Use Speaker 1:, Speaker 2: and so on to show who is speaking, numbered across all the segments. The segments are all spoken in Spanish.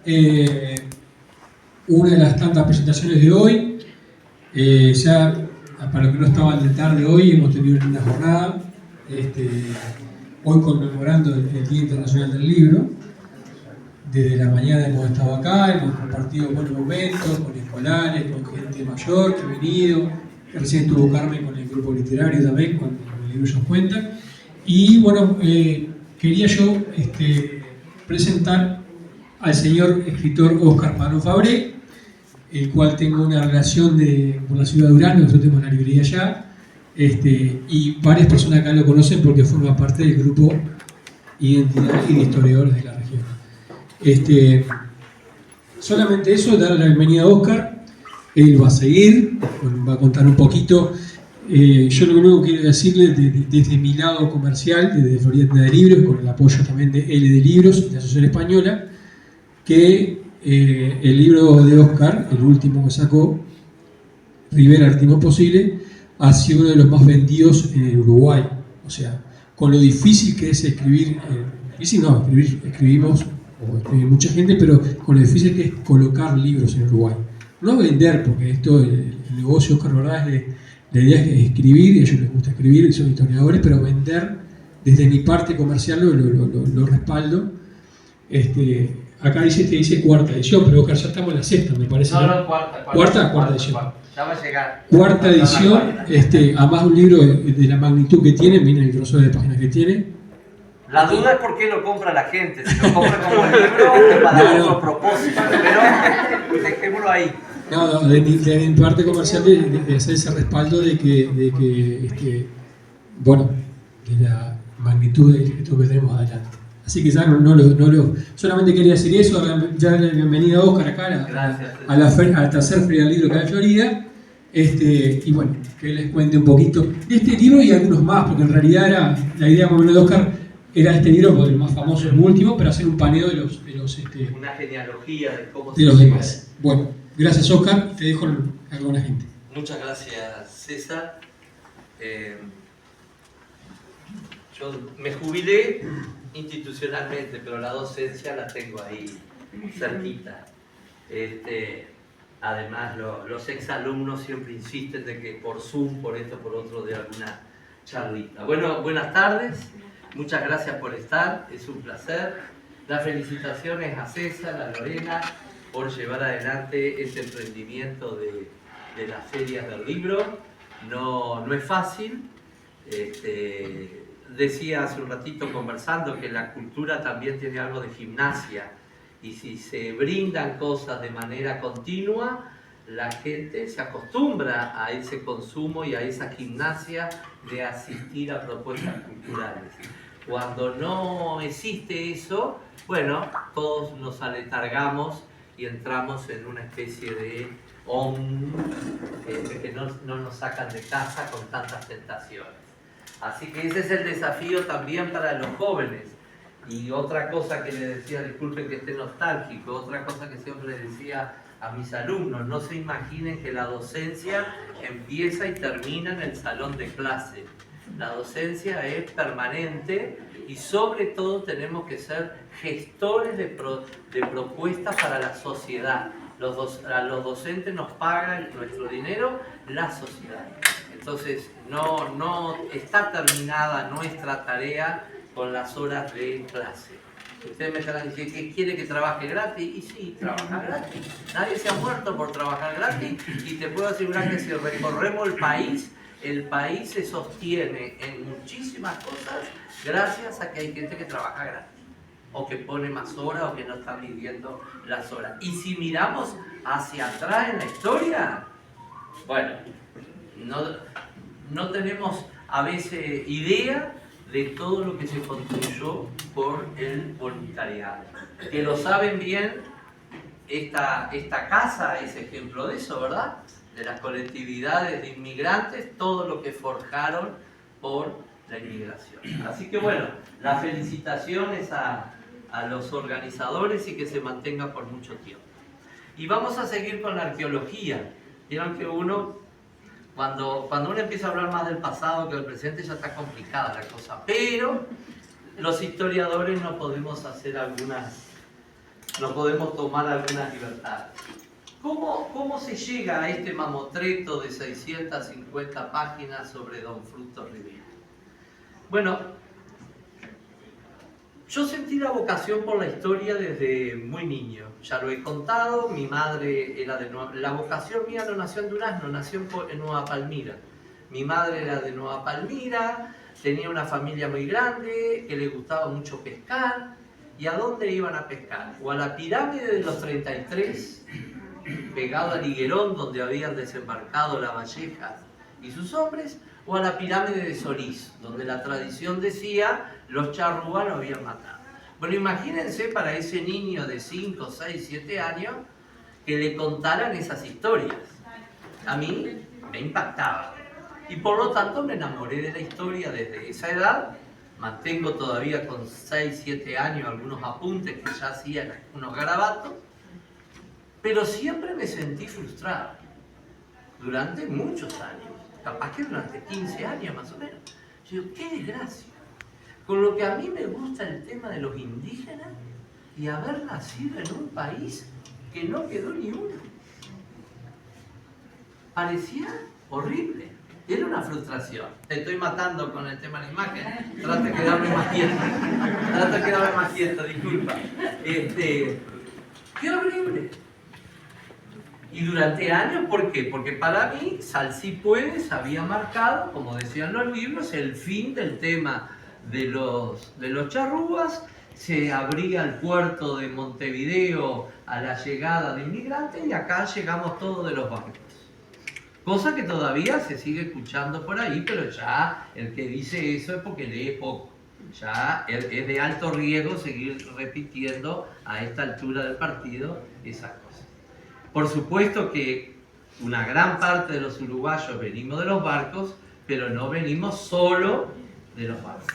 Speaker 1: eh, una de las tantas presentaciones de hoy. Ya para los que no estaban de tarde hoy, hemos tenido una jornada, hoy conmemorando el Día Internacional del Libro. Desde la mañana hemos estado acá, hemos compartido buenos momentos con escolares, con gente mayor que ha venido, que recién estuvo Carmen con el grupo literario también, con el libro Ellos Cuentan. Y bueno, quería yo presentar al señor escritor Óscar Pano Fabré, el cual tengo una relación con la ciudad de Durango, nosotros tenemos una librería allá, y varias personas acá lo conocen porque forma parte del grupo Identidad y de Historiadores de la región. Solamente eso, dar la bienvenida a Óscar. Él va a seguir, va a contar un poquito. Yo lo único que quiero decirle desde mi lado comercial, desde Florienda de Libros, con el apoyo también de L de Libros y de la Asociación Española, que el libro de Óscar, el último que sacó, Rivera, el último posible, ha sido uno de los más vendidos en Uruguay. O sea, con lo difícil que es escribir, escribimos, o escribe mucha gente, pero con lo difícil que es colocar libros en Uruguay. No vender, porque esto, el negocio Óscar, ¿verdad? La idea es escribir, a ellos les gusta escribir, son historiadores, pero vender, desde mi parte comercial, lo respaldo. Acá dice cuarta edición, pero Óscar, ya estamos en la sexta, me parece.
Speaker 2: No, cuarta
Speaker 1: edición.
Speaker 2: Ya va a llegar.
Speaker 1: Cuarta edición, además un libro de la magnitud que tiene, miren el grosor de páginas que tiene.
Speaker 2: La duda es por qué lo compra la gente, si lo compra como libro o para otro propósito, pero dejémoslo ahí.
Speaker 1: No, de mi parte comercial de hacer ese respaldo de que de la magnitud del escritor que tenemos adelante. Así que ya solamente quería decir eso, ya la bienvenida a Óscar acá a la tercera feria del libro que hay en Florida, y bueno, que les cuente un poquito de este libro y algunos más, porque en realidad la idea más o menos de Óscar era este libro, porque el más famoso es el último, pero hacer un paneo de los
Speaker 2: una genealogía de cómo
Speaker 1: de los demás. Bueno, gracias Óscar, te dejo a alguna gente.
Speaker 2: Muchas gracias César. Yo me jubilé institucionalmente, pero la docencia la tengo ahí cerquita. Además, los exalumnos siempre insisten de que por Zoom, por esto, por otro, de alguna charlita. Bueno, buenas tardes, muchas gracias por estar, es un placer. Las felicitaciones a César, a Lorena, por llevar adelante este emprendimiento de las ferias del libro. No es fácil. Decía hace un ratito conversando que la cultura también tiene algo de gimnasia, y si se brindan cosas de manera continua, la gente se acostumbra a ese consumo y a esa gimnasia de asistir a propuestas culturales. Cuando no existe eso, bueno, todos nos aletargamos y entramos en una especie de que no nos sacan de casa con tantas tentaciones. Así que ese es el desafío también para los jóvenes. Y otra cosa que le decía, disculpen que esté nostálgico, otra cosa que siempre le decía a mis alumnos, no se imaginen que la docencia empieza y termina en el salón de clase. La docencia es permanente y sobre todo tenemos que ser gestores de propuestas para la sociedad. A los docentes nos pagan nuestro dinero la sociedad. Entonces, no está terminada nuestra tarea con las horas de clase. Ustedes me estarán diciendo que quiere que trabaje gratis, y sí, trabaja gratis. Nadie se ha muerto por trabajar gratis, y te puedo asegurar que si recorremos el país se sostiene en muchísimas cosas gracias a que hay gente que trabaja gratis, o que pone más horas, o que no está midiendo las horas. Y si miramos hacia atrás en la historia, bueno, no tenemos a veces idea de todo lo que se construyó por el voluntariado. Que lo saben bien, esta casa es ejemplo de eso, ¿verdad? De las colectividades de inmigrantes, todo lo que forjaron por la inmigración. Así que bueno, las felicitaciones a los organizadores y que se mantenga por mucho tiempo. Y vamos a seguir con la arqueología. Vieron que cuando uno empieza a hablar más del pasado que del presente, ya está complicada la cosa, pero los historiadores no podemos hacer algunas no podemos tomar algunas libertades. ¿Cómo se llega a este mamotreto de 650 páginas sobre Don Frutos Rivera? Bueno, yo sentí la vocación por la historia desde muy niño. Ya lo he contado, mi madre era de Nueva... La vocación mía no nació en Durazno, nació en Nueva Palmira. Mi madre era de Nueva Palmira, tenía una familia muy grande, que le gustaba mucho pescar. ¿Y a dónde iban a pescar? O a la pirámide de los 33, pegado al higuerón donde habían desembarcado Lavallejas y sus hombres, o a la pirámide de Solís, donde la tradición decía los charrúas lo habían matado. Bueno, imagínense para ese niño de 5, 6, 7 años que le contaran esas historias. A mí me impactaba. Y por lo tanto me enamoré de la historia desde esa edad. Mantengo todavía con 6, 7 años algunos apuntes que ya hacían unos garabatos. Pero siempre me sentí frustrado. Durante muchos años. Capaz que durante 15 años más o menos. Yo digo, qué desgracia. Con lo que a mí me gusta el tema de los indígenas y haber nacido en un país que no quedó ni uno. Parecía horrible. Era una frustración. Te estoy matando con el tema de la imagen. Trata de quedarme más quieto. Trata de quedarme más quieto, disculpa. Qué horrible. Y durante años, ¿por qué? Porque para mí, Salcí Puedes había marcado, como decían los libros, el fin del tema de los charrúas. Se abría el puerto de Montevideo a la llegada de inmigrantes y acá llegamos todos de los barcos. Cosa que todavía se sigue escuchando por ahí, pero ya el que dice eso es porque lee poco. Ya es de alto riesgo seguir repitiendo a esta altura del partido esas cosas. Por supuesto que una gran parte de los uruguayos venimos de los barcos, pero no venimos solo de los barcos.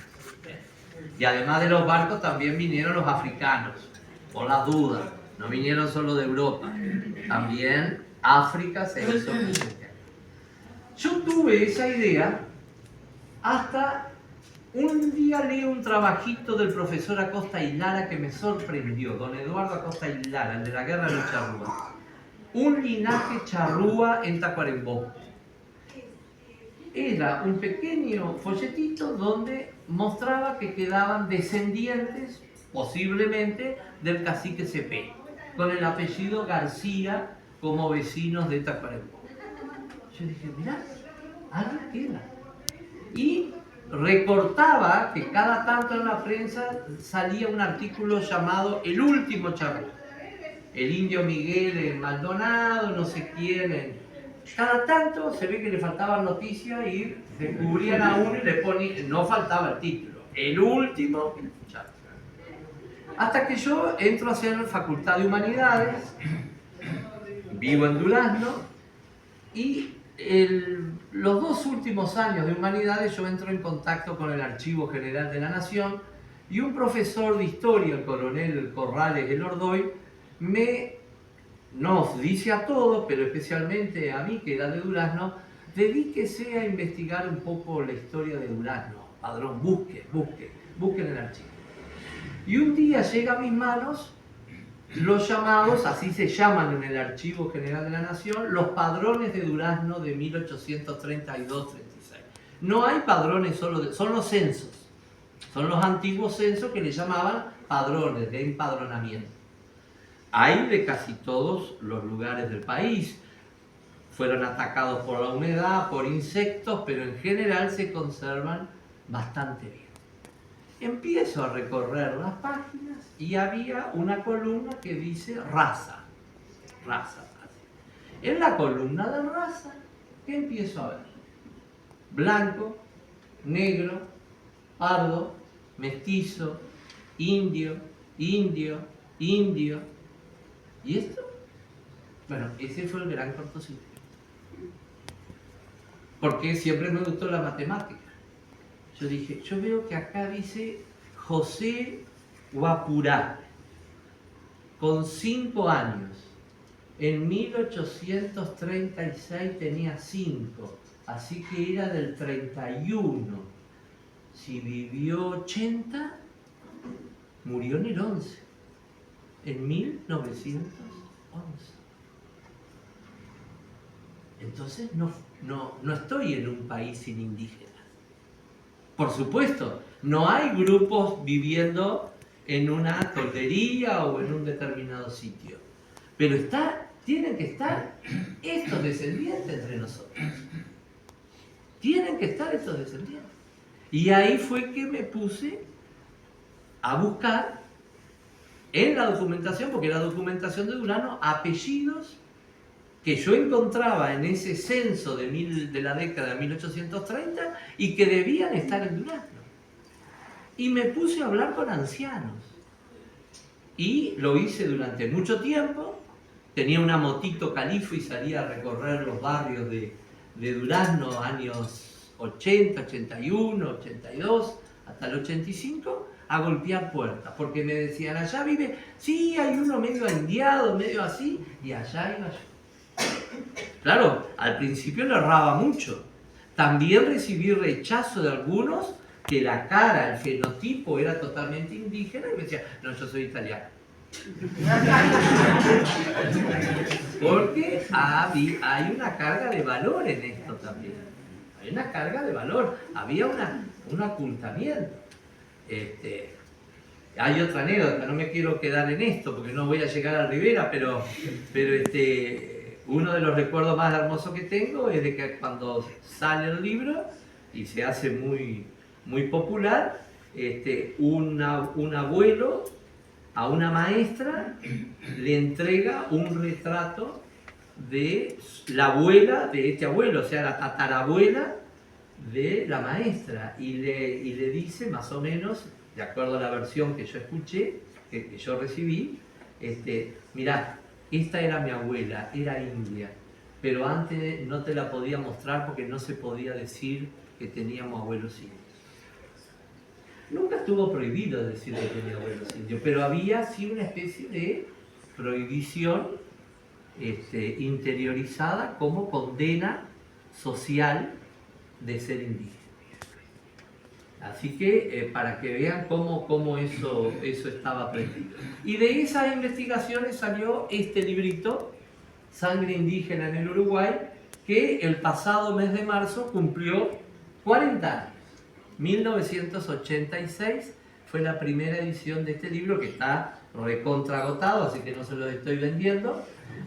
Speaker 2: Y además de los barcos también vinieron los africanos, por las dudas. No vinieron solo de Europa, también África se hizo presente. Yo tuve esa idea hasta un día leí un trabajito del profesor Acosta y Lara que me sorprendió, don Eduardo Acosta y Lara, el de la guerra de los charrúas. Un linaje charrúa en Tacuarembó. Era un pequeño folletito donde mostraba que quedaban descendientes, posiblemente, del cacique Cepé, con el apellido García como vecinos de Tacuarembó. Yo dije, mirá, algo queda. Y recortaba que cada tanto en la prensa salía un artículo llamado El último charrúa. El indio Miguel en Maldonado, no sé quién. Cada tanto se ve que le faltaban noticias y descubrían a uno y le ponían, no faltaba el título, El último charrúa. Hasta que yo entro a hacer Facultad de Humanidades, vivo en Durazno, y los 2 últimos años de Humanidades yo entro en contacto con el Archivo General de la Nación y un profesor de historia, el coronel Corrales del Ordoy, nos dice a todos, pero especialmente a mí que era de Durazno, dedíquese a investigar un poco la historia de Durazno. Padrón, busquen el archivo. Y un día llega a mis manos los llamados, así se llaman en el Archivo General de la Nación, los padrones de Durazno de 1832-36. No hay padrones solo, son los censos. Son los antiguos censos que le llamaban padrones de empadronamiento. Hay de casi todos los lugares del país. Fueron atacados por la humedad, por insectos, pero en general se conservan bastante bien. Empiezo a recorrer las páginas y había una columna que dice raza. En la columna de raza, ¿qué empiezo a ver? Blanco, negro, pardo, mestizo, indio. ¿Y esto? Bueno, ese fue el gran cortocircuito. Porque siempre me gustó la matemática. Yo dije, yo veo que acá dice José Guapurá, con 5 años. En 1836 tenía 5, así que era del 31. Si vivió 80, murió en el 11. en 1911. Entonces no estoy en un país sin indígenas. Por supuesto, no hay grupos viviendo en una toldería o en un determinado sitio. Pero tienen que estar estos descendientes entre nosotros. Tienen que estar estos descendientes. Y ahí fue que me puse a buscar en la documentación, porque era documentación de Durano, apellidos que yo encontraba en ese censo de la década de 1830 y que debían estar en Durazno. Y me puse a hablar con ancianos. Y lo hice durante mucho tiempo. Tenía una motito califa y salía a recorrer los barrios de Durazno, años 80, 81, 82, hasta el 85, a golpear puertas. Porque me decían, allá vive, sí, hay uno medio indiado, medio así, y allá iba yo. Claro, al principio le erraba mucho. También recibí rechazo de algunos que la cara, el fenotipo era totalmente indígena y me decían, no, yo soy italiano. Porque hay una carga de valor en esto también. Hay una carga de valor. Había un ocultamiento. Hay otra anécdota, no me quiero quedar en esto porque no voy a llegar a Rivera, pero uno de los recuerdos más hermosos que tengo es de que cuando sale el libro y se hace muy, muy popular, un abuelo a una maestra le entrega un retrato de la abuela de este abuelo, o sea, la tatarabuela de la maestra, y le dice más o menos, de acuerdo a la versión que yo escuché, que yo recibí, mirá, esta era mi abuela, era india, pero antes no te la podía mostrar porque no se podía decir que teníamos abuelos indios. Nunca estuvo prohibido decir que tenía abuelos indios, pero había sí una especie de prohibición interiorizada como condena social de ser indígena. Así que para que vean cómo eso estaba prendido. Y de esas investigaciones salió este librito, Sangre Indígena en el Uruguay, que el pasado mes de marzo cumplió 40 años. 1986 fue la primera edición de este libro, que está recontra agotado, así que no se lo estoy vendiendo,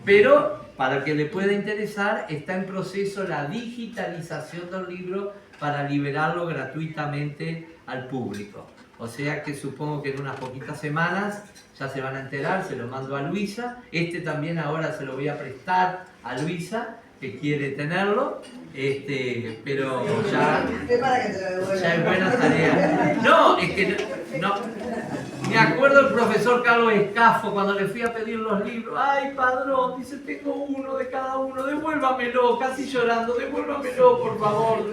Speaker 2: pero para el que le pueda interesar, está en proceso la digitalización del libro para liberarlo gratuitamente al público. O sea que supongo que en unas poquitas semanas ya se van a enterar, se lo mando a Luisa. También ahora se lo voy a prestar a Luisa, que quiere tenerlo, pero ya es buena tarea. No, es que no. Me acuerdo el profesor Carlos Escafo cuando le fui a pedir los libros. Ay, padrón, dice, tengo uno de cada uno, devuélvamelo, casi llorando, devuélvamelo, por favor.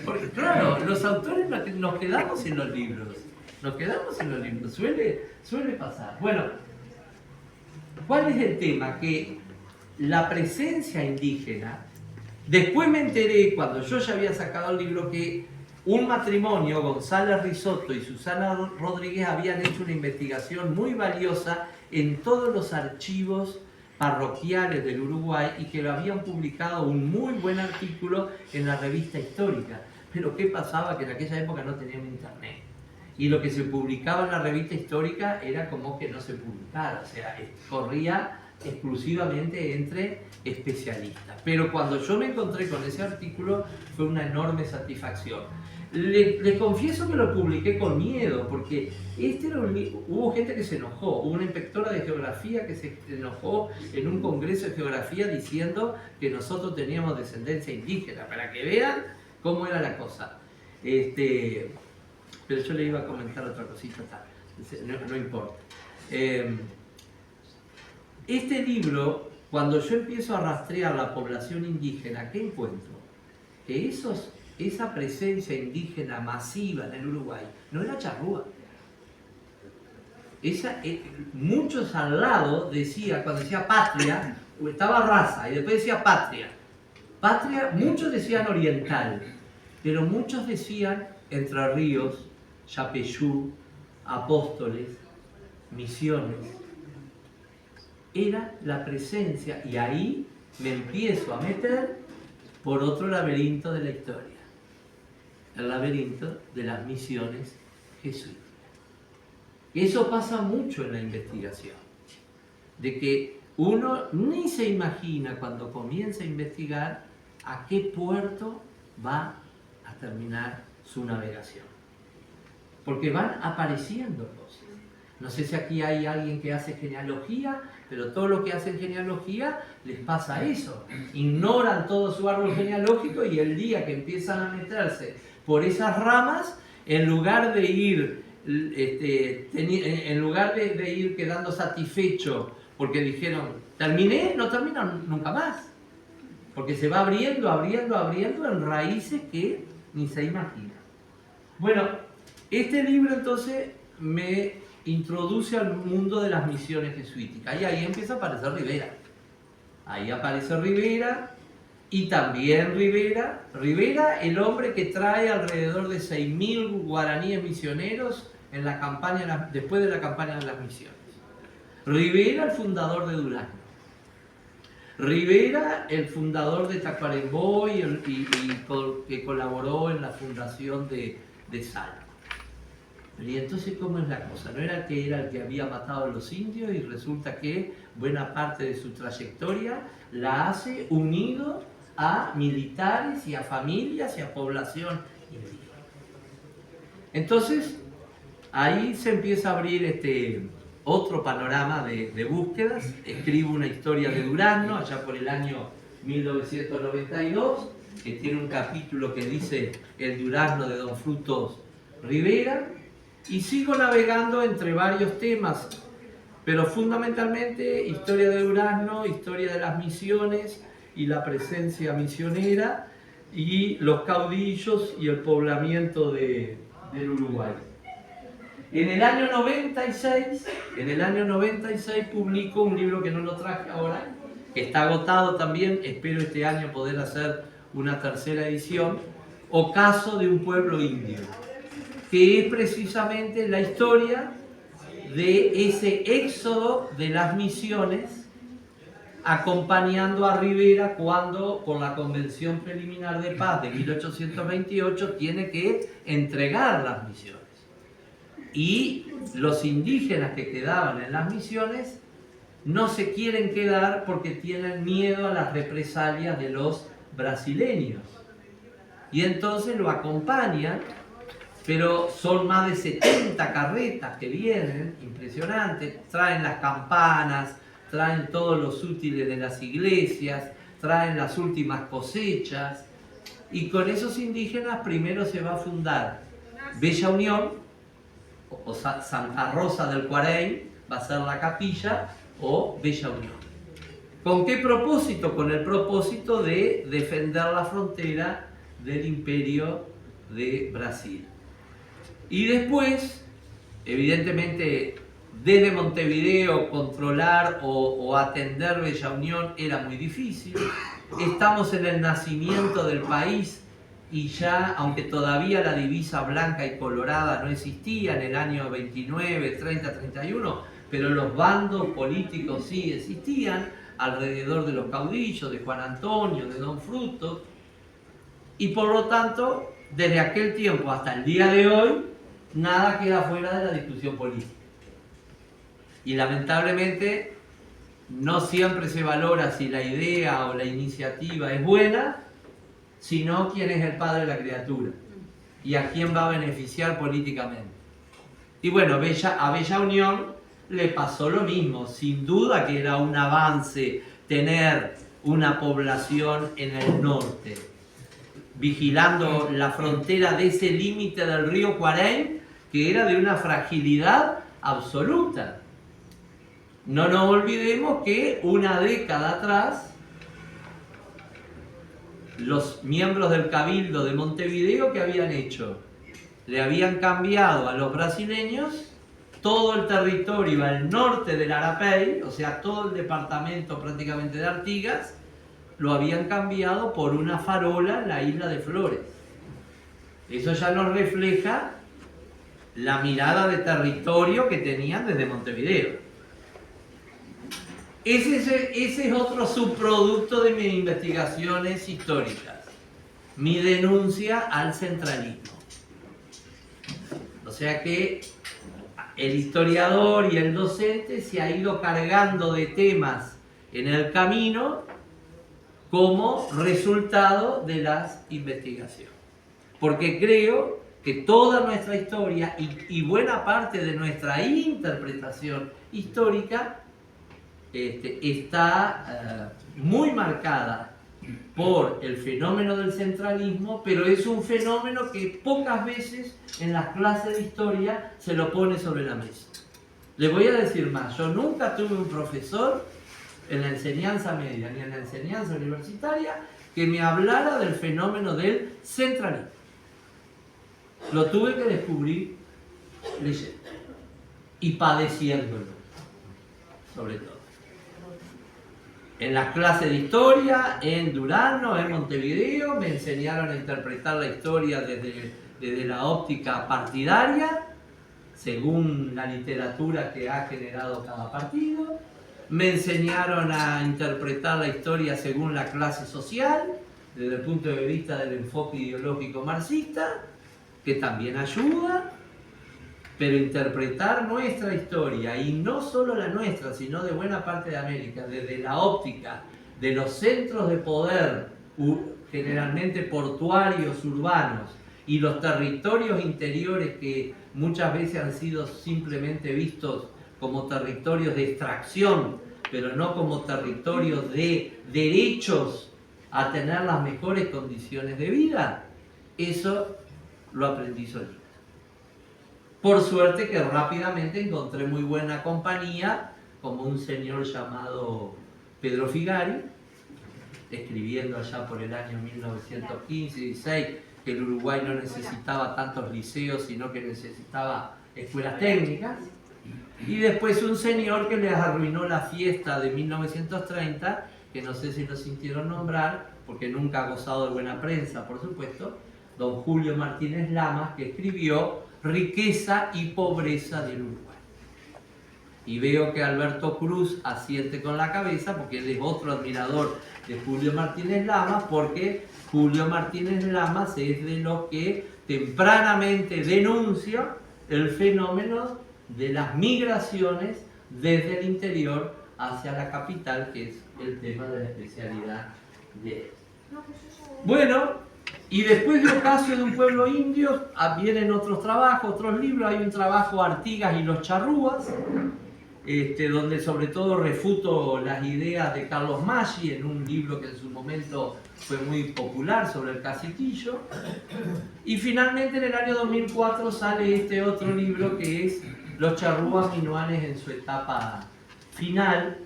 Speaker 2: Porque claro, los autores nos quedamos en los libros. Suele pasar. Bueno, ¿cuál es el tema? Que la presencia indígena, después me enteré, cuando yo ya había sacado el libro, que un matrimonio, González Risotto y Susana Rodríguez, habían hecho una investigación muy valiosa en todos los archivos parroquiales del Uruguay y que lo habían publicado un muy buen artículo en la revista histórica. Pero ¿qué pasaba? Que en aquella época no tenían internet. Y lo que se publicaba en la revista histórica era como que no se publicara, o sea, corría exclusivamente entre especialistas. Pero cuando yo me encontré con ese artículo fue una enorme satisfacción. Les confieso que lo publiqué con miedo, porque hubo gente que se enojó, hubo una inspectora de geografía que se enojó en un congreso de geografía diciendo que nosotros teníamos descendencia indígena, para que vean cómo era la cosa. Pero yo le iba a comentar otra cosita, no importa. Este libro, cuando yo empiezo a rastrear la población indígena, ¿qué encuentro? Que esa presencia indígena masiva en el Uruguay no era charrúa. Muchos al lado cuando decía patria, estaba raza, y después decía patria. Patria, muchos decían oriental, pero muchos decían Entre Ríos, Yapeyú, Apóstoles, Misiones. era la presencia, y ahí me empiezo a meter por otro laberinto de la historia, el laberinto de las misiones jesuíticas. Eso pasa mucho en la investigación, de que uno ni se imagina cuando comienza a investigar a qué puerto va a terminar su navegación, porque van apareciendo cosas. No sé si aquí hay alguien que hace genealogía, pero todos los que hacen genealogía les pasa eso. Ignoran todo su árbol genealógico y el día que empiezan a meterse por esas ramas, en lugar de ir, ir quedando satisfecho porque dijeron, terminé, no terminan nunca más. Porque se va abriendo en raíces que ni se imagina. Bueno, este libro entonces me introduce al mundo de las misiones jesuíticas y ahí empieza a aparecer Rivera. Ahí aparece Rivera y también Rivera, el hombre que trae alrededor de 6.000 guaraníes misioneros en la campaña, después de la campaña de las misiones. Rivera, el fundador de Durazno. Rivera, el fundador de Tacuarembó y que colaboró en la fundación de Salta. Y entonces, ¿cómo es la cosa? ¿No era que era el que había matado a los indios y resulta que buena parte de su trayectoria la hace unido a militares y a familias y a población indígena? Entonces, ahí se empieza a abrir otro panorama de búsquedas. Escribo una historia de Durazno, allá por el año 1992, que tiene un capítulo que dice El Durazno de Don Frutos Rivera. Y sigo navegando entre varios temas, pero fundamentalmente historia de Durazno, historia de las misiones y la presencia misionera y los caudillos y el poblamiento del Uruguay. En el año 96 publico un libro que no lo traje ahora, que está agotado también, espero este año poder hacer una tercera edición, Ocaso de un pueblo indio, que es precisamente la historia de ese éxodo de las misiones, acompañando a Rivera cuando, por la Convención Preliminar de Paz de 1828, tiene que entregar las misiones. Y los indígenas que quedaban en las misiones no se quieren quedar porque tienen miedo a las represalias de los brasileños. Y entonces lo acompañan, pero son más de 70 carretas que vienen, impresionantes, traen las campanas, traen todos los útiles de las iglesias, traen las últimas cosechas, y con esos indígenas primero se va a fundar Bella Unión, o Santa Rosa del Cuarey, va a ser la capilla, o Bella Unión. ¿Con qué propósito? Con el propósito de defender la frontera del Imperio de Brasil. Y después, evidentemente, desde Montevideo controlar o atender Bella Unión era muy difícil. Estamos en el nacimiento del país y ya, aunque todavía la divisa blanca y colorada no existía en el año 29, 30, 31, pero los bandos políticos sí existían alrededor de los caudillos, de Juan Antonio, de Don Frutos, y por lo tanto, desde aquel tiempo hasta el día de hoy, nada queda fuera de la discusión política. Y lamentablemente no siempre se valora si la idea o la iniciativa es buena, sino quién es el padre de la criatura y a quién va a beneficiar políticamente. Y bueno, a Bella Unión le pasó lo mismo. Sin duda que era un avance tener una población en el norte, vigilando la frontera de ese límite del río Cuarey, que era de una fragilidad absoluta. No nos olvidemos que una década atrás, los miembros del Cabildo de Montevideo, ¿qué habían hecho? Le habían cambiado a los brasileños todo el territorio al norte del Arapey, o sea, todo el departamento prácticamente de Artigas, lo habían cambiado por una farola en la isla de Flores. Eso ya nos refleja la mirada de territorio que tenían desde Montevideo. Ese es otro subproducto de mis investigaciones históricas, mi denuncia al centralismo. O sea que el historiador y el docente se ha ido cargando de temas en el camino como resultado de las investigaciones. Porque creo que toda nuestra historia y buena parte de nuestra interpretación histórica está muy marcada por el fenómeno del centralismo, pero es un fenómeno que pocas veces en las clases de historia se lo pone sobre la mesa. Les voy a decir más, yo nunca tuve un profesor en la enseñanza media ni en la enseñanza universitaria que me hablara del fenómeno del centralismo. Lo tuve que descubrir leyendo y padeciéndolo, sobre todo. En las clases de historia, en Durano, en Montevideo, me enseñaron a interpretar la historia desde la óptica partidaria, según la literatura que ha generado cada partido. Me enseñaron a interpretar la historia según la clase social, desde el punto de vista del enfoque ideológico marxista, que también ayuda. Pero interpretar nuestra historia, y no solo la nuestra, sino de buena parte de América, desde la óptica de los centros de poder, generalmente portuarios, urbanos, y los territorios interiores que muchas veces han sido simplemente vistos como territorios de extracción, pero no como territorios de derechos a tener las mejores condiciones de vida, eso lo aprendí solito. Por suerte que rápidamente encontré muy buena compañía, como un señor llamado Pedro Figari, escribiendo allá por el año 1915-16, que el Uruguay no necesitaba tantos liceos, sino que necesitaba escuelas técnicas. Y después un señor que les arruinó la fiesta de 1930, que no sé si lo sintieron nombrar, porque nunca ha gozado de buena prensa, por supuesto, don Julio Martínez Lamas, que escribió Riqueza y pobreza del Uruguay. Y veo que Alberto Cruz asiente con la cabeza, porque él es otro admirador de Julio Martínez Lamas, porque Julio Martínez Lamas es de los que tempranamente denuncia el fenómeno de las migraciones desde el interior hacia la capital, que es el tema de la especialidad de él. Bueno, y después de Ocasio de un pueblo indio, vienen otros trabajos, otros libros. Hay un trabajo Artigas y los charrúas, donde sobre todo refuto las ideas de Carlos Maggi en un libro que en su momento fue muy popular sobre el caciquillo. Y finalmente en el año 2004 sale este otro libro que es Los charrúas minuanes en su etapa final,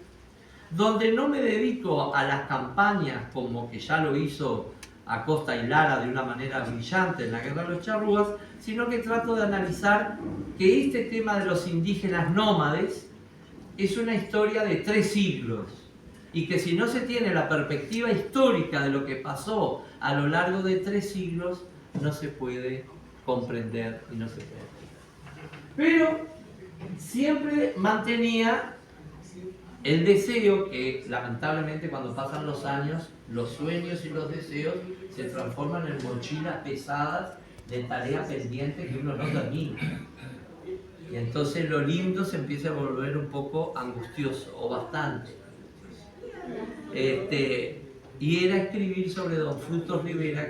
Speaker 2: donde no me dedico a las campañas como que ya lo hizo Acosta y Lara de una manera brillante en la Guerra de los Charrúas, sino que trato de analizar que este tema de los indígenas nómades es una historia de 3 siglos y que si no se tiene la perspectiva histórica de lo que pasó a lo largo de 3 siglos, no se puede comprender y no se puede entender. Pero siempre mantenía el deseo que, lamentablemente, cuando pasan los años, los sueños y los deseos se transforman en mochilas pesadas de tareas pendientes que uno no termina. Y entonces lo lindo se empieza a volver un poco angustioso, o bastante. Y era escribir sobre don Frutos Rivera,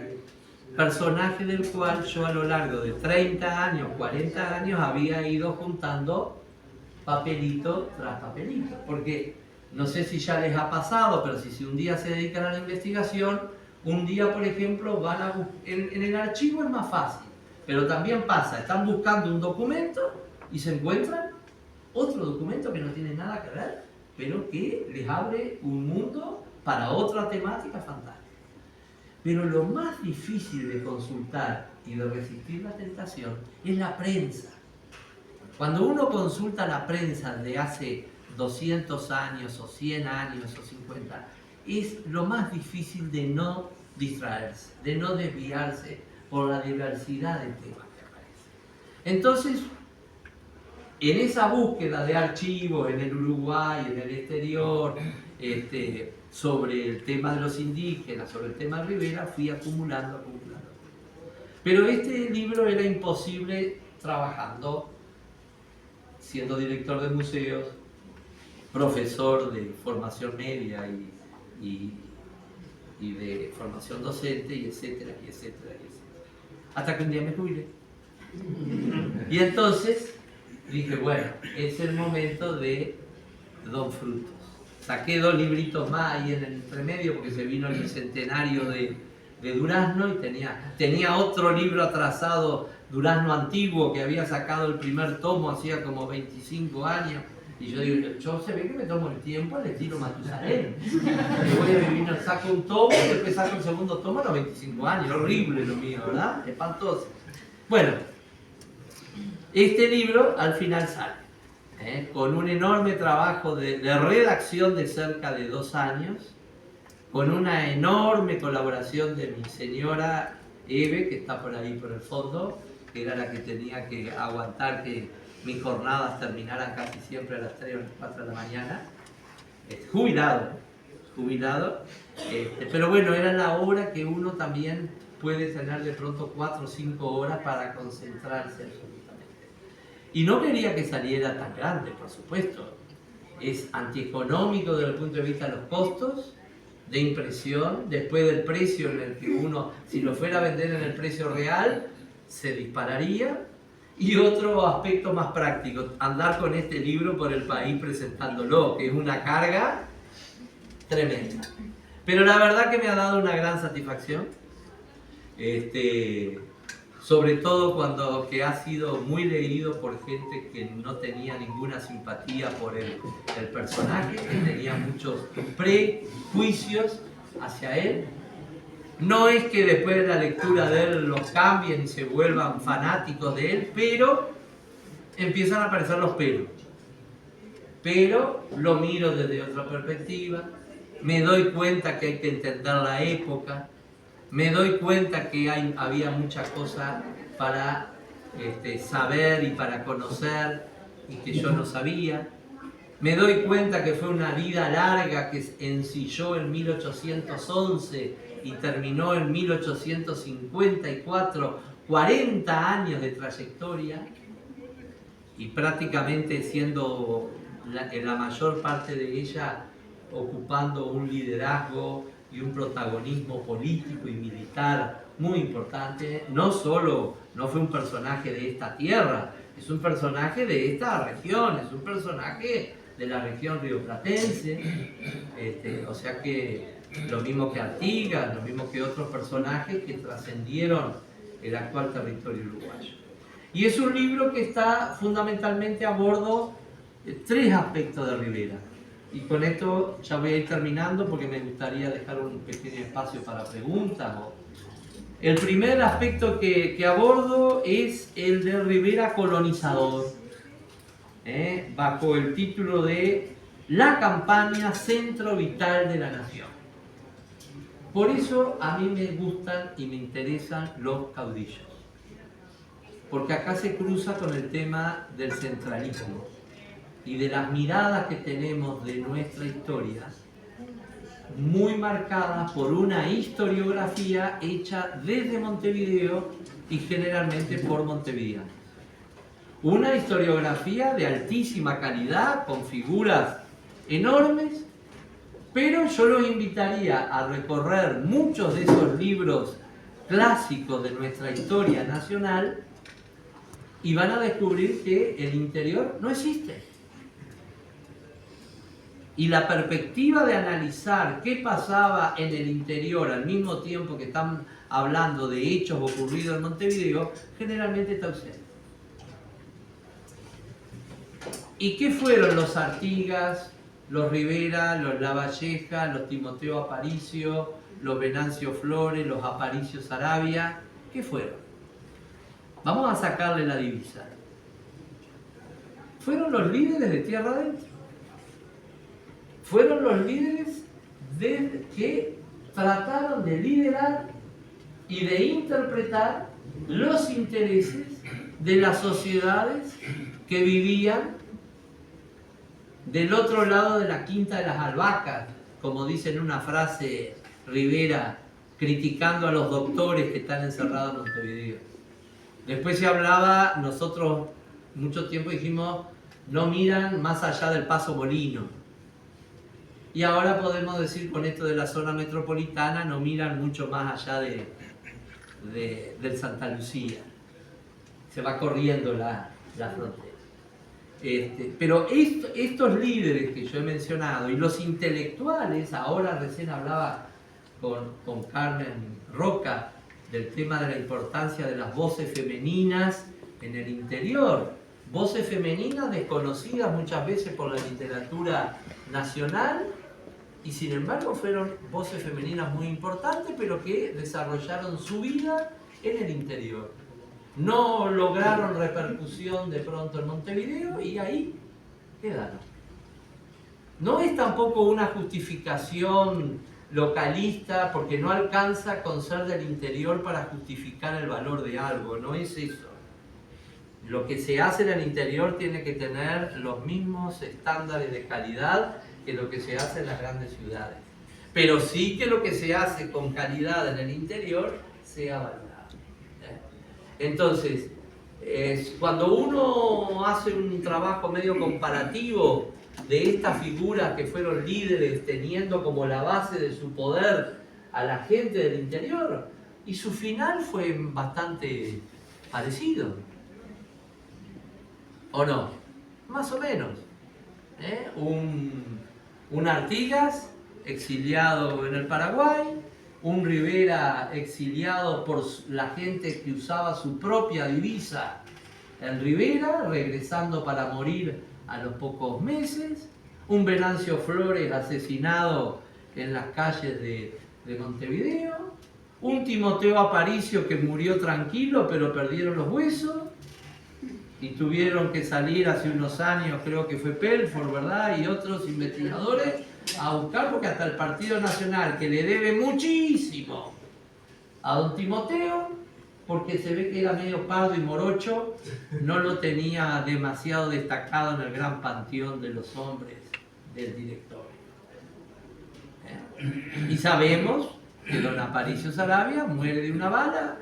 Speaker 2: personaje del cual yo a lo largo de 30 años, 40 años, había ido juntando papelito tras papelito, porque no sé si ya les ha pasado, pero si un día se dedican a la investigación, un día, por ejemplo, van a en el archivo es más fácil, pero también pasa, están buscando un documento y se encuentran otro documento que no tiene nada que ver, pero que les abre un mundo para otra temática fantástica. Pero lo más difícil de consultar y de resistir la tentación es la prensa. Cuando uno consulta la prensa de hace 200 años o 100 años o 50, es lo más difícil de no distraerse, de no desviarse por la diversidad de temas que aparecen. Entonces, en esa búsqueda de archivos en el Uruguay, en el exterior, sobre el tema de los indígenas, sobre el tema de Rivera, fui acumulando. Pero este libro era imposible trabajando, siendo director de museos, profesor de formación media y de formación docente, y etcétera, y etcétera, y etcétera. Hasta que un día me jubilé. Y entonces dije, bueno, es el momento de Don Frutos. Saqué 2 libritos más ahí en el entremedio porque se vino el bicentenario de Durazno y tenía otro libro atrasado, Durazno Antiguo, que había sacado el primer tomo hacía como 25 años. Y yo digo, yo se ve que me tomo el tiempo al estilo Matusalén. Que voy a vivir, saco un tomo y después saco el segundo tomo a los 25 años. Horrible lo mío, ¿verdad? Espantoso. Bueno, este libro al final sale, con un enorme trabajo de redacción de cerca de 2 años, con una enorme colaboración de mi señora Eve, que está por ahí por el fondo, que era la que tenía que aguantar que mis jornadas terminaran casi siempre a las 3 o las 4 de la mañana. Jubilado, pero bueno, era la hora que uno también puede tener de pronto 4 o 5 horas para concentrarse absolutamente. Y no quería que saliera tan grande, por supuesto. Es antieconómico desde el punto de vista de los costos de impresión, después del precio en el que uno, si lo fuera a vender en el precio real, se dispararía. Y otro aspecto más práctico, andar con este libro por el país presentándolo, que es una carga tremenda. Pero la verdad que me ha dado una gran satisfacción, sobre todo cuando que ha sido muy leído por gente que no tenía ninguna simpatía por el personaje, que tenía muchos prejuicios hacia él. No es que después de la lectura de él los cambien y se vuelvan fanáticos de él, pero empiezan a aparecer los peros. Pero lo miro desde otra perspectiva, me doy cuenta que hay que entender la época, me doy cuenta que había muchas cosas para saber y para conocer y que yo no sabía. Me doy cuenta que fue una vida larga que ensilló en 1811 y terminó en 1854, 40 años de trayectoria, y prácticamente siendo la mayor parte de ella ocupando un liderazgo y un protagonismo político y militar muy importante. No solo no fue un personaje de esta tierra, es un personaje de esta región, es un personaje de la región rioplatense, o sea que lo mismo que Artigas, lo mismo que otros personajes que trascendieron el actual territorio uruguayo. Y es un libro que está fundamentalmente a bordo de 3 aspectos de Rivera. Y con esto ya voy a ir terminando porque me gustaría dejar un pequeño espacio para preguntas. El primer aspecto que abordo es el de Rivera colonizador, bajo el título de La campaña Centro Vital de la Nación. Por eso a mí me gustan y me interesan los caudillos, porque acá se cruza con el tema del centralismo y de las miradas que tenemos de nuestra historia, muy marcadas por una historiografía hecha desde Montevideo y generalmente por montevideanos. Una historiografía de altísima calidad, con figuras enormes, pero yo los invitaría a recorrer muchos de esos libros clásicos de nuestra historia nacional y van a descubrir que el interior no existe. Y la perspectiva de analizar qué pasaba en el interior al mismo tiempo que están hablando de hechos ocurridos en Montevideo, generalmente está ausente. ¿Y qué fueron los Artigas, los Rivera, los Lavalleja, los Timoteo Aparicio, los Venancio Flores, los Aparicio Saravia? ¿Qué fueron? Vamos a sacarle la divisa. Fueron los líderes de tierra adentro. Fueron los líderes que trataron de liderar y de interpretar los intereses de las sociedades que vivían del otro lado de la Quinta de las Albahacas, como dice en una frase Rivera, criticando a los doctores que están encerrados en Montevideo. Después se hablaba, nosotros mucho tiempo dijimos, no miran más allá del Paso Molino. Y ahora podemos decir con esto de la zona metropolitana, no miran mucho más allá del Santa Lucía. Se va corriendo la frontera. Pero estos líderes que yo he mencionado y los intelectuales, ahora recién hablaba con Carmen Roca del tema de la importancia de las voces femeninas en el interior, voces femeninas desconocidas muchas veces por la literatura nacional y sin embargo fueron voces femeninas muy importantes, pero que desarrollaron su vida en el interior. No lograron repercusión de pronto en Montevideo y ahí quedaron. No es tampoco una justificación localista porque no alcanza con ser del interior para justificar el valor de algo, no es eso. Lo que se hace en el interior tiene que tener los mismos estándares de calidad que lo que se hace en las grandes ciudades. Pero sí que lo que se hace con calidad en el interior sea valorado. Entonces, cuando uno hace un trabajo medio comparativo de estas figuras que fueron líderes teniendo como la base de su poder a la gente del interior, y su final fue bastante parecido. ¿O no? Más o menos. Un Artigas exiliado en el Paraguay, un Rivera exiliado por la gente que usaba su propia divisa en Rivera, regresando para morir a los pocos meses, un Venancio Flores asesinado en las calles de Montevideo, un Timoteo Aparicio que murió tranquilo pero perdieron los huesos y tuvieron que salir hace unos años, creo que fue Pelford, ¿verdad? Y otros investigadores a buscar, porque hasta el Partido Nacional, que le debe muchísimo a don Timoteo, porque se ve que era medio pardo y morocho, no lo tenía demasiado destacado en el gran panteón de los hombres del directorio. Y sabemos que don Aparicio Saravia muere de una bala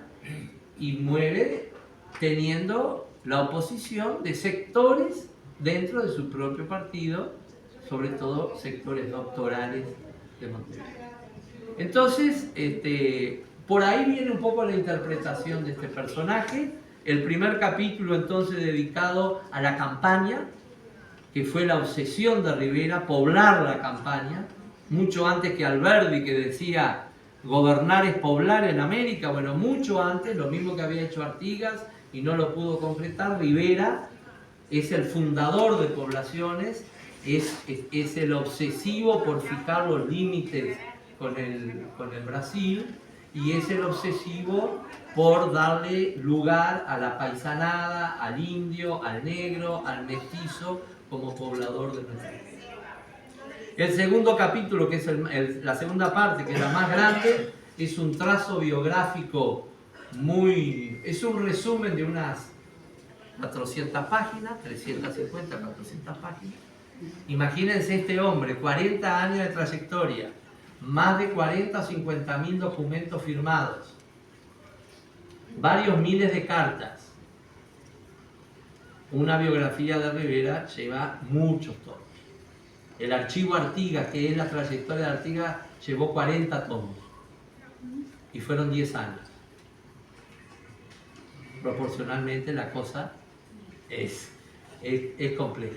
Speaker 2: y muere teniendo la oposición de sectores dentro de su propio partido, sobre todo sectores doctorales de Montevideo. Entonces, por ahí viene un poco la interpretación de este personaje. El primer capítulo entonces dedicado a la campaña, que fue la obsesión de Rivera, poblar la campaña, mucho antes que Alberdi, que decía gobernar es poblar en América. Bueno, mucho antes, lo mismo que había hecho Artigas y no lo pudo concretar. Rivera es el fundador de poblaciones, es el obsesivo por fijar los límites con el Brasil, y es el obsesivo por darle lugar a la paisanada, al indio, al negro, al mestizo como poblador de nuestra tierra. El segundo capítulo, que es la segunda parte, que es la más grande, es un trazo biográfico es un resumen de unas 400 páginas, 350, 400 páginas. Imagínense este hombre, 40 años de trayectoria, más de 40 o 50 mil documentos firmados, varios miles de cartas. Una biografía de Rivera lleva muchos tomos. El archivo Artigas, que es la trayectoria de Artigas, llevó 40 tomos y fueron 10 años. Proporcionalmente la cosa es compleja.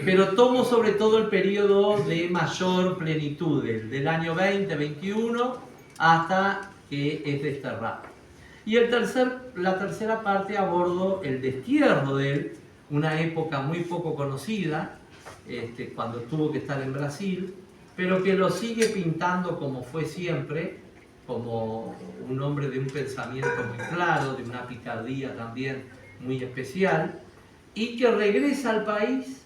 Speaker 2: Pero tomo sobre todo el periodo de mayor plenitud, del año 20-21 hasta que es desterrado. Y la tercera parte abordo el destierro de él, una época muy poco conocida, cuando tuvo que estar en Brasil, pero que lo sigue pintando como fue siempre, como un hombre de un pensamiento muy claro, de una picardía también muy especial, y que regresa al país,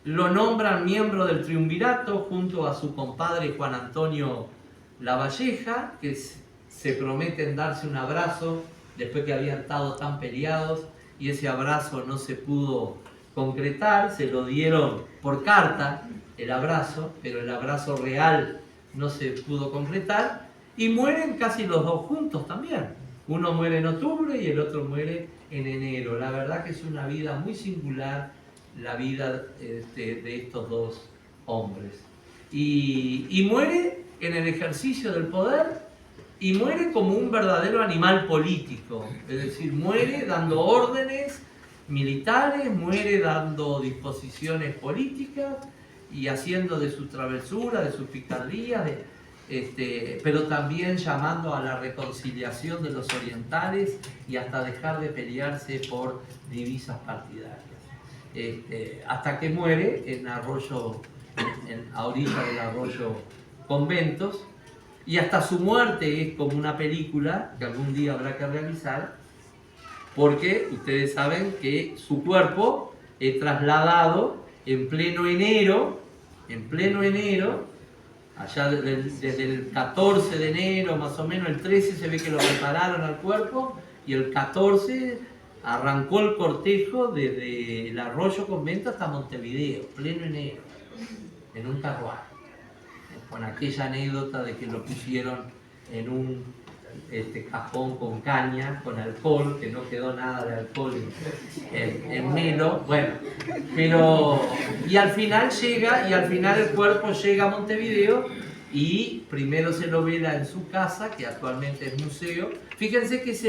Speaker 2: lo nombran miembro del triunvirato junto a su compadre Juan Antonio Lavalleja, que se prometen darse un abrazo después que habían estado tan peleados y ese abrazo no se pudo concretar, se lo dieron por carta el abrazo, pero el abrazo real no se pudo concretar, y mueren casi los dos juntos también. Uno muere en octubre y el otro muere en enero. La verdad que es una vida muy singular, la vida de estos dos hombres. Y muere en el ejercicio del poder, y muere como un verdadero animal político, es decir, muere dando órdenes militares, muere dando disposiciones políticas y haciendo de sus travesuras, de sus picardías, pero también llamando a la reconciliación de los orientales y hasta dejar de pelearse por divisas partidarias. Hasta que muere en Arroyo, a orilla del arroyo Conventos, y hasta su muerte es como una película que algún día habrá que realizar, porque ustedes saben que su cuerpo es trasladado en pleno enero, allá desde el 14 de enero más o menos, el 13 se ve que lo prepararon al cuerpo, y el 14 arrancó el cortejo desde el Arroyo Convento hasta Montevideo, pleno enero, en un carruaje, con aquella anécdota de que lo pusieron en un cajón con caña, con alcohol, que no quedó nada de alcohol en Melo, bueno, pero y al final el cuerpo llega a Montevideo, y primero se lo vela en su casa, que actualmente es museo. Fíjense que es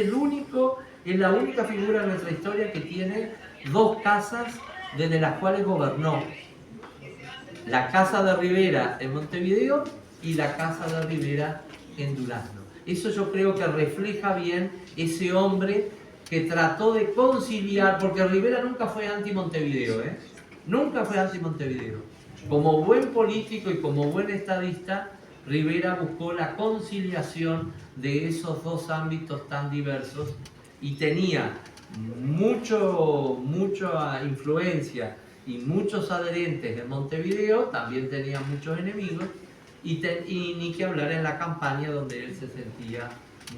Speaker 2: la única figura en nuestra historia que tiene dos casas desde las cuales gobernó: la casa de Rivera en Montevideo y la casa de Rivera en Durazno. Eso yo creo que refleja bien ese hombre que trató de conciliar, porque Rivera nunca fue anti-Montevideo, nunca fue anti-Montevideo. Como buen político y como buen estadista, Rivera buscó la conciliación de esos dos ámbitos tan diversos, y tenía mucha influencia y muchos adherentes de Montevideo, también tenía muchos enemigos, y ni que hablar en la campaña, donde él se sentía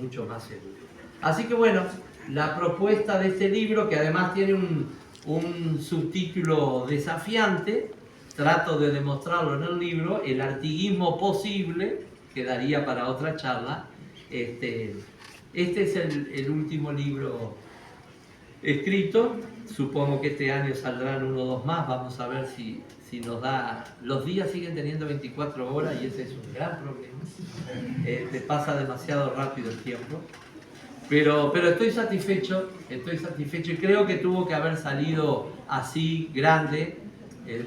Speaker 2: mucho más seguro. Así que bueno, la propuesta de este libro, que además tiene un subtítulo desafiante, trato de demostrarlo en el libro: el artiguismo posible, que daría para otra charla. Este es el último libro escrito. Supongo que este año saldrán uno o dos más, vamos a ver si nos da. Los días siguen teniendo 24 horas y ese es un gran problema. Pasa demasiado rápido el tiempo. Pero estoy satisfecho, y creo que tuvo que haber salido así, grande,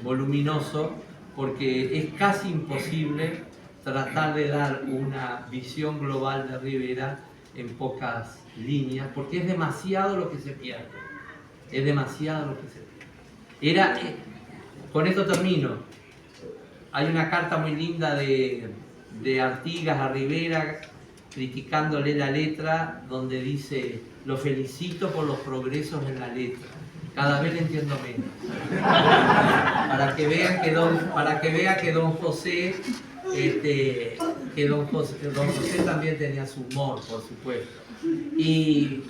Speaker 2: voluminoso, porque es casi imposible tratar de dar una visión global de Rivera en pocas líneas, porque es demasiado lo que se pierde. Es demasiado lo que se pierde. Con esto termino. Hay una carta muy linda de Artigas a Rivera, criticándole la letra, donde dice: lo felicito por los progresos en la letra. Cada vez le entiendo menos. Para que vean que don José también tenía su humor, por supuesto.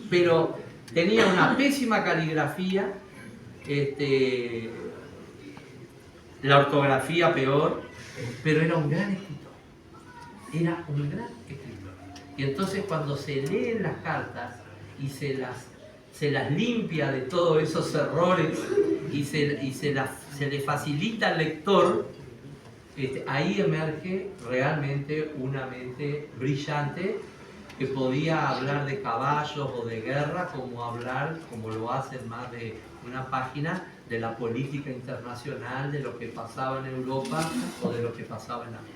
Speaker 2: Pero tenía una pésima caligrafía, la ortografía peor, pero era un gran escritor. Y entonces, cuando se leen las cartas y se las limpia de todos esos errores y se le facilita al lector, ahí emerge realmente una mente brillante, que podía hablar de caballos o de guerra, como lo hace en más de una página, de la política internacional, de lo que pasaba en Europa o de lo que pasaba en América.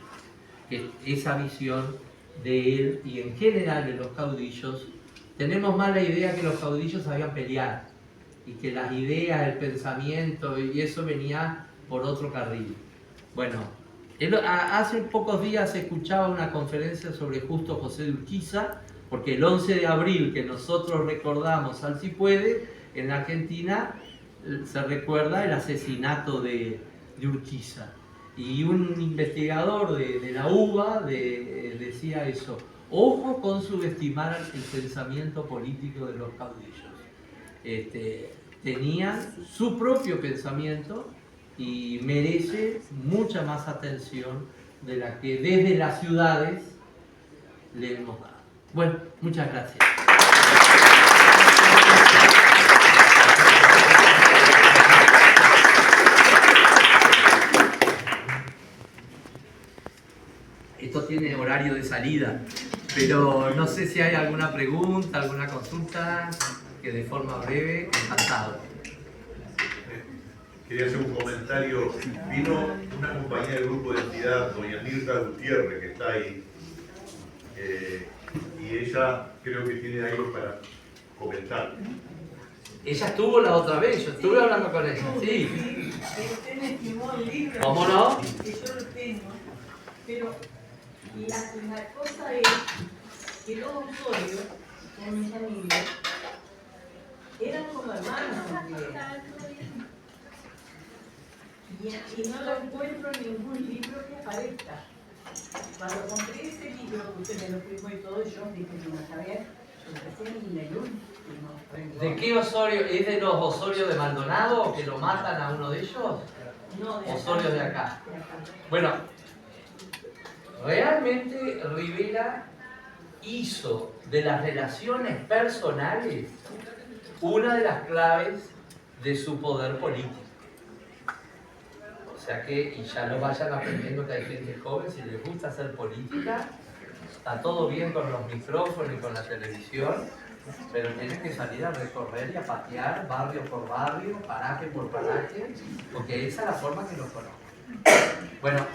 Speaker 2: Esa visión de él, y en general de los caudillos, tenemos más la idea que los caudillos sabían pelear, y que las ideas, el pensamiento y eso venía por otro carril. Bueno, hace pocos días escuchaba una conferencia sobre Justo José de Urquiza, porque el 11 de abril, que nosotros recordamos al Si Puede, en la Argentina se recuerda el asesinato de Urquiza. Y un investigador de la UBA decía eso: ojo con subestimar el pensamiento político de los caudillos. tenían su propio pensamiento y merece mucha más atención de la que desde las ciudades le hemos dado. Bueno, muchas gracias. Esto tiene horario de salida, pero no sé si hay alguna pregunta, alguna consulta, que de forma breve, encantado.
Speaker 3: Quería hacer un comentario. Vino una compañera del grupo de entidad, doña Mirta Gutiérrez, que está ahí, y ella creo que tiene algo para comentar.
Speaker 2: Ella estuvo la otra vez, yo estuve hablando con ella, sí.
Speaker 4: Usted me estimó el libro.
Speaker 2: ¿Cómo no?
Speaker 4: Que yo lo tengo. Pero la cosa es que los Osorio, con mi familia, eran como hermanos también. Y no lo encuentro en ningún libro que aparezca. Cuando compré ese libro, que usted me lo firmó y todo, yo dije, no sabía, empecé en el último.
Speaker 2: ¿De qué Osorio? ¿Es de los Osorio de Maldonado que lo matan a uno de ellos?
Speaker 4: No, de acá.
Speaker 2: Osorio de acá. Bueno, realmente Rivera hizo de las relaciones personales una de las claves de su poder político. O sea que, y ya lo vayan aprendiendo que hay gente joven, si les gusta hacer política, está todo bien con los micrófonos y con la televisión, pero tienes que salir a recorrer y a patear barrio por barrio, paraje por paraje, porque esa es la forma que los conozco. Bueno,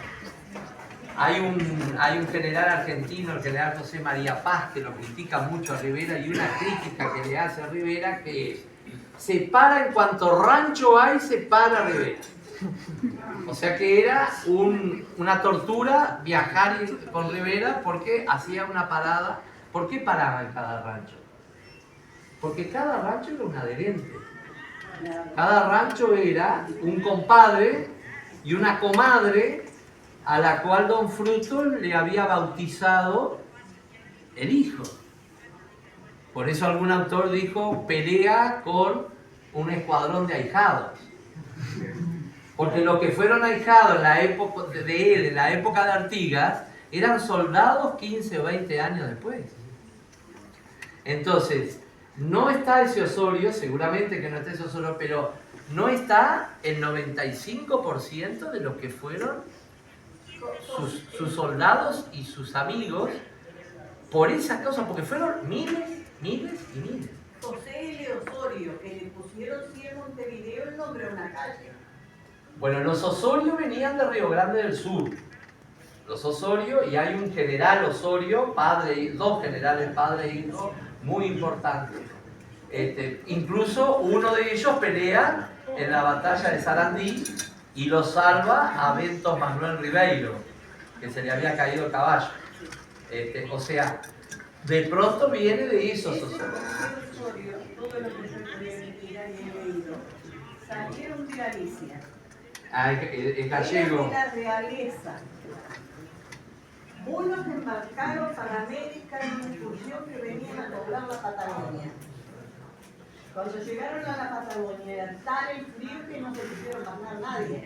Speaker 2: hay un general argentino, el general José María Paz, que lo critica mucho a Rivera, y una crítica que le hace a Rivera que es: se para en cuanto rancho hay, se para Rivera. O sea que era una tortura viajar con Rivera porque hacía una parada. ¿Por qué paraba en cada rancho? Porque cada rancho era un adherente. Cada rancho era un compadre y una comadre a la cual Don Fruto le había bautizado el hijo. Por eso algún autor dijo: pelea con un escuadrón de ahijados. Porque los que fueron ahijados en la época de él, en la época de Artigas, eran soldados 15 o 20 años después. Entonces, no está ese Osorio, seguramente que no está ese Osorio, pero no está el 95% de los que fueron sus soldados y sus amigos por esas causas, porque fueron miles y miles.
Speaker 4: José L. Osorio, que le pusieron sí en Montevideo el nombre a una calle.
Speaker 2: Bueno, los Osorio venían de Río Grande del Sur. Los Osorio, y hay un general Osorio, dos generales padre e hijo, muy importantes. Incluso uno de ellos pelea en la batalla de Sarandí y lo salva a Bento Manuel Ribeiro, que se le había caído el caballo. O sea, de pronto viene de esos Osorio.
Speaker 4: Todo lo que yo podía investigar y he leído, salieron de Galicia.
Speaker 2: En gallego.
Speaker 4: De la realeza. Unos embarcaron para América en una excursión que venían a poblar la Patagonia. Cuando llegaron a la Patagonia era tal el frío que no se quisieron bajar nadie.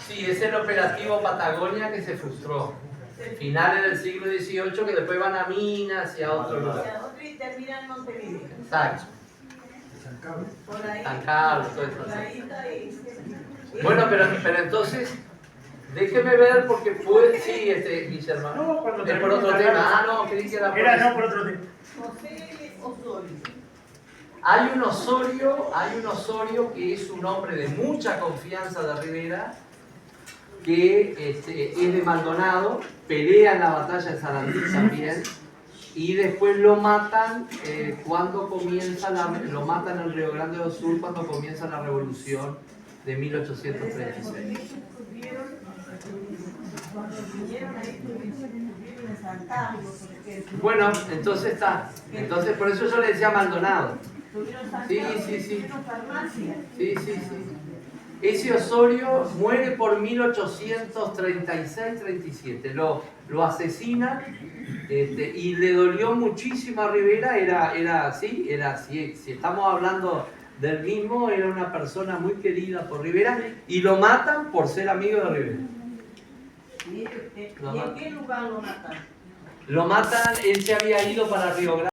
Speaker 2: Sí, es el operativo Patagonia que se frustró. Finales del siglo XVIII, que después van a Minas y a otros lugares.
Speaker 4: Y terminan en Montevideo.
Speaker 2: Exacto.
Speaker 4: Por ahí.
Speaker 2: San Carlos, todo
Speaker 4: Por
Speaker 2: eso.
Speaker 4: ahí está ahí.
Speaker 2: Bueno, pero entonces, déjeme ver porque puede. Sí, Guillermo.
Speaker 5: No, cuando
Speaker 2: es por otro tema. No, creí que era por eso.
Speaker 5: No, por otro tema.
Speaker 4: José Osorio.
Speaker 2: Hay un Osorio que es un hombre de mucha confianza de Rivera, que es de Maldonado, pelea en la batalla de Sarandí también, y después lo matan cuando comienza lo matan en Río Grande do Sul cuando comienza la revolución de 1836. Bueno, entonces está. Entonces por eso yo le decía Maldonado. Sí. Ese Osorio muere por 1836-37. Lo asesinan y le dolió muchísimo a Rivera. Si estamos hablando del mismo, era una persona muy querida por Rivera y lo matan por ser amigo de Rivera.
Speaker 4: ¿Y en qué lugar lo matan?
Speaker 2: Lo matan, él se había ido para Río Grande.